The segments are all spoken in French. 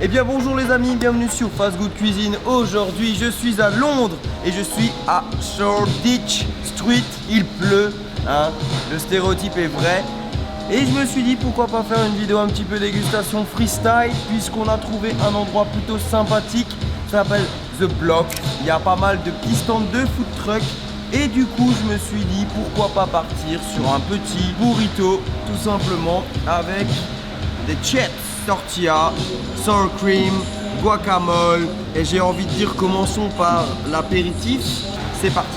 Eh bien bonjour les amis, bienvenue sur Fast Good Cuisine. Aujourd'hui je suis à Londres et je suis à Shoreditch Street. Il pleut, hein, le stéréotype est vrai. Et je me suis dit pourquoi pas faire une vidéo un petit peu dégustation freestyle, puisqu'on a trouvé un endroit plutôt sympathique. Ça s'appelle The Block. Il y a pas mal de petits stands de food truck. Et du coup je me suis dit pourquoi pas partir sur un petit burrito tout simplement avec des chips, tortilla, sour cream, guacamole. Et j'ai envie de dire commençons par l'apéritif. C'est parti.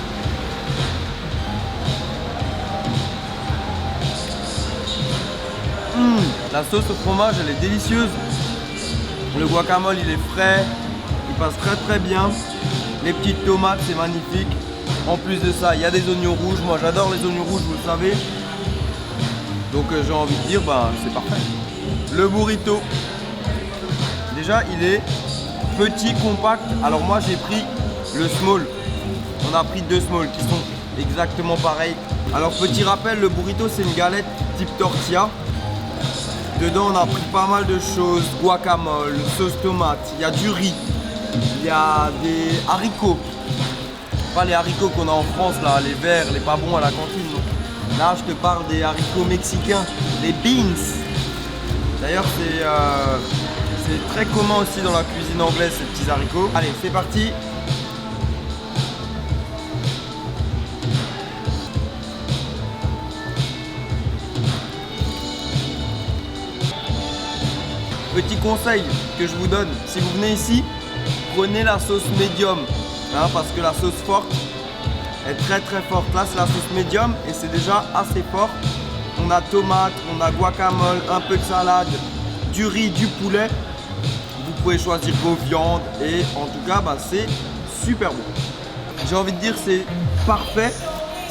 La sauce au fromage elle est délicieuse. Le guacamole il est frais, il passe très bien. Les petites tomates c'est magnifique. En plus de ça, il y a des oignons rouges. Moi, j'adore les oignons rouges, vous le savez. Donc, j'ai envie de dire, c'est parfait. Le burrito. Déjà, il est petit, compact. Alors, moi, j'ai pris le small. On a pris deux small qui sont exactement pareils. Alors, petit rappel, le burrito, c'est une galette type tortilla. Dedans, on a pris pas mal de choses. Guacamole, sauce tomate. Il y a du riz. Il y a des haricots. Pas les haricots qu'on a en France là, les verts, les pas bons à la cantine. Donc. Là je te parle des haricots mexicains, les beans. D'ailleurs c'est très commun aussi dans la cuisine anglaise ces petits haricots. Allez c'est parti. Petit conseil que je vous donne, si vous venez ici, prenez la sauce médium. Hein, parce que la sauce forte est très forte. Là c'est la sauce médium et c'est déjà assez fort. On a tomate, on a guacamole, un peu de salade, du riz, du poulet. Vous pouvez choisir vos viandes et en tout cas c'est super bon. J'ai envie de dire c'est parfait,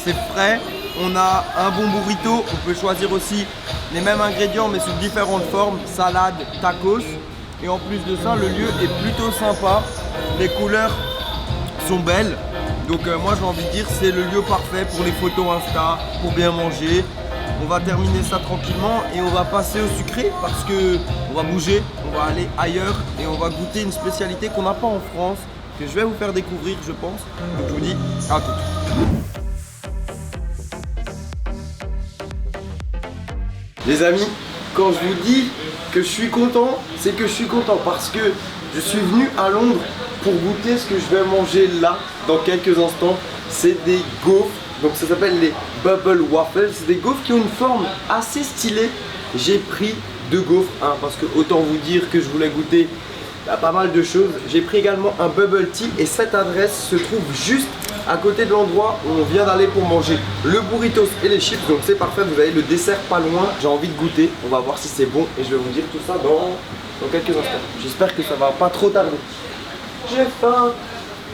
c'est frais. On a un bon burrito, on peut choisir aussi les mêmes ingrédients mais sous différentes formes, salade, tacos. Et en plus de ça le lieu est plutôt sympa. Les couleurs sont belles, donc moi j'ai envie de dire c'est le lieu parfait pour les photos Insta, pour bien manger. On va terminer ça tranquillement et on va passer au sucré parce que on va bouger, on va aller ailleurs et on va goûter une spécialité qu'on n'a pas en France, que je vais vous faire découvrir je pense. Donc je vous dis à tout. Les amis, quand je vous dis que je suis content, c'est que je suis content parce que je suis venu à Londres pour goûter ce que je vais manger là dans quelques instants. C'est des gaufres, donc ça s'appelle les bubble waffles. C'est des gaufres qui ont une forme assez stylée. J'ai pris deux gaufres, hein, parce que autant vous dire que je voulais goûter pas mal de choses. J'ai pris également un bubble tea et cette adresse se trouve juste à côté de l'endroit où on vient d'aller pour manger le burritos et les chips. Donc c'est parfait, vous avez le dessert pas loin. J'ai envie de goûter, on va voir si c'est bon et je vais vous dire tout ça dans quelques instants. J'espère que ça va pas trop tarder. J'ai faim.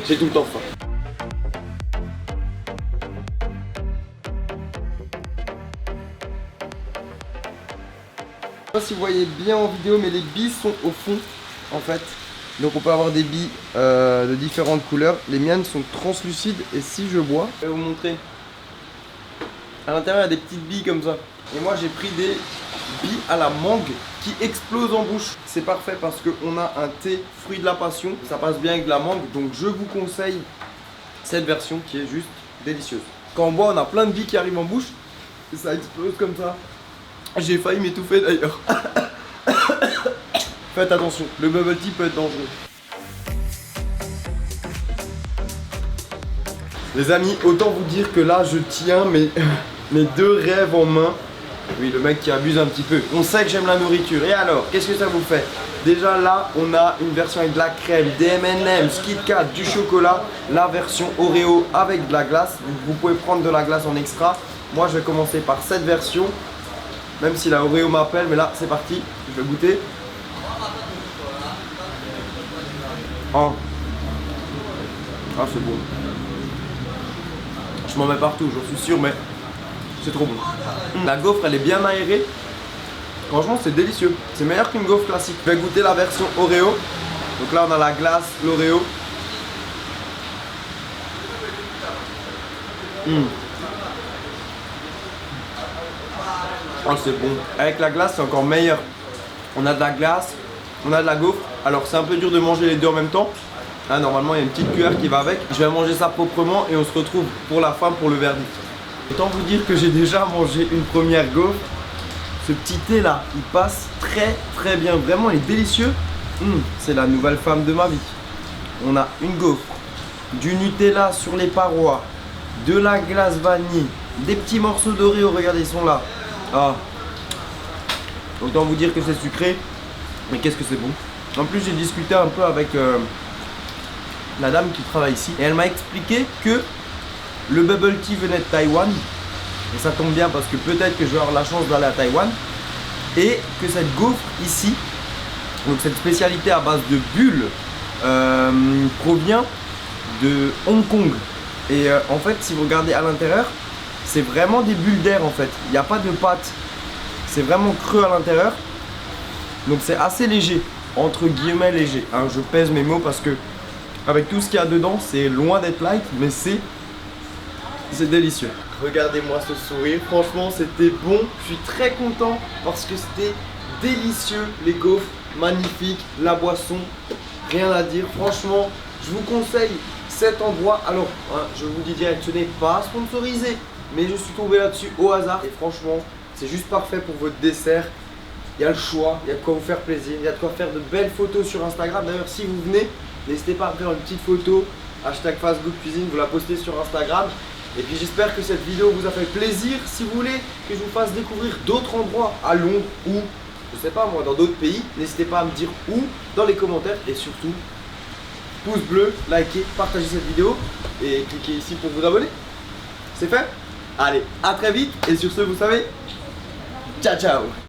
J'ai tout le temps faim. Je sais pas si vous voyez bien en vidéo, mais les billes sont au fond en fait. Donc on peut avoir des billes de différentes couleurs. Les miennes sont translucides et si je bois, je vais vous montrer. À l'intérieur il y a des petites billes comme ça. Et moi j'ai pris des billes à la mangue qui explosent en bouche. C'est parfait parce qu'on a un thé fruit de la passion. Ça passe bien avec de la mangue. Donc je vous conseille cette version qui est juste délicieuse. Quand on boit on a plein de billes qui arrivent en bouche. Et ça explose comme ça. J'ai failli m'étouffer d'ailleurs. Faites attention, le bubble tea peut être dangereux. Les amis, autant vous dire que là je tiens mes deux rêves en main. Oui, le mec qui abuse un petit peu. On sait que j'aime la nourriture. Et alors, qu'est-ce que ça vous fait? Déjà là, on a une version avec de la crème, des M&M's, Kit Kat, du chocolat. La version Oreo avec de la glace. Vous pouvez prendre de la glace en extra. Moi, je vais commencer par cette version. Même si la Oreo m'appelle, mais là, c'est parti. Je vais goûter. Oh. Ah, c'est bon. Je m'en mets partout, j'en suis sûr, mais c'est trop bon. La gaufre, elle est bien aérée. Franchement, c'est délicieux. C'est meilleur qu'une gaufre classique. Je vais goûter la version Oreo. Donc là, on a la glace, l'Oreo. Oh, c'est bon. Avec la glace, c'est encore meilleur. On a de la glace, on a de la gaufre. Alors c'est un peu dur de manger les deux en même temps. Là, normalement il y a une petite cuillère qui va avec. Je vais manger ça proprement et on se retrouve pour la fin pour le verdict. Autant vous dire que j'ai déjà mangé une première gaufre. Ce petit thé là, il passe très bien. Vraiment, il est délicieux. C'est la nouvelle femme de ma vie. On a une gaufre, du Nutella sur les parois, de la glace vanille, des petits morceaux d'Oreo, regardez, ils sont là. Ah. Autant vous dire que c'est sucré, mais qu'est-ce que c'est bon. En plus, j'ai discuté un peu avec la dame qui travaille ici et elle m'a expliqué que le bubble tea venait de Taïwan. Et ça tombe bien parce que peut-être que je vais avoir la chance d'aller à Taïwan. Et que cette gaufre ici, donc cette spécialité à base de bulles, provient de Hong Kong. Et en fait, si vous regardez à l'intérieur, c'est vraiment des bulles d'air en fait. Il n'y a pas de pâte. C'est vraiment creux à l'intérieur. Donc c'est assez léger, entre guillemets léger. Hein, je pèse mes mots parce que avec tout ce qu'il y a dedans, c'est loin d'être light, mais c'est délicieux. Regardez-moi ce sourire, franchement c'était bon. Je suis très content parce que c'était délicieux, les gaufres, magnifiques, la boisson, rien à dire. Franchement, je vous conseille cet endroit. Alors, hein, je vous dis direct, ce n'est pas sponsorisé, mais je suis tombé là-dessus au hasard. Et franchement, c'est juste parfait pour votre dessert. Il y a le choix, il y a de quoi vous faire plaisir, il y a de quoi faire de belles photos sur Instagram. D'ailleurs, si vous venez, n'hésitez pas à faire une petite photo, hashtag FastGoodCuisine, vous la postez sur Instagram. Et puis j'espère que cette vidéo vous a fait plaisir. Si vous voulez que je vous fasse découvrir d'autres endroits à Londres ou, je sais pas moi, dans d'autres pays, n'hésitez pas à me dire où dans les commentaires. Et surtout, pouce bleu, likez, partagez cette vidéo et cliquez ici pour vous abonner. C'est fait? Allez, à très vite et sur ce, vous savez, ciao ciao.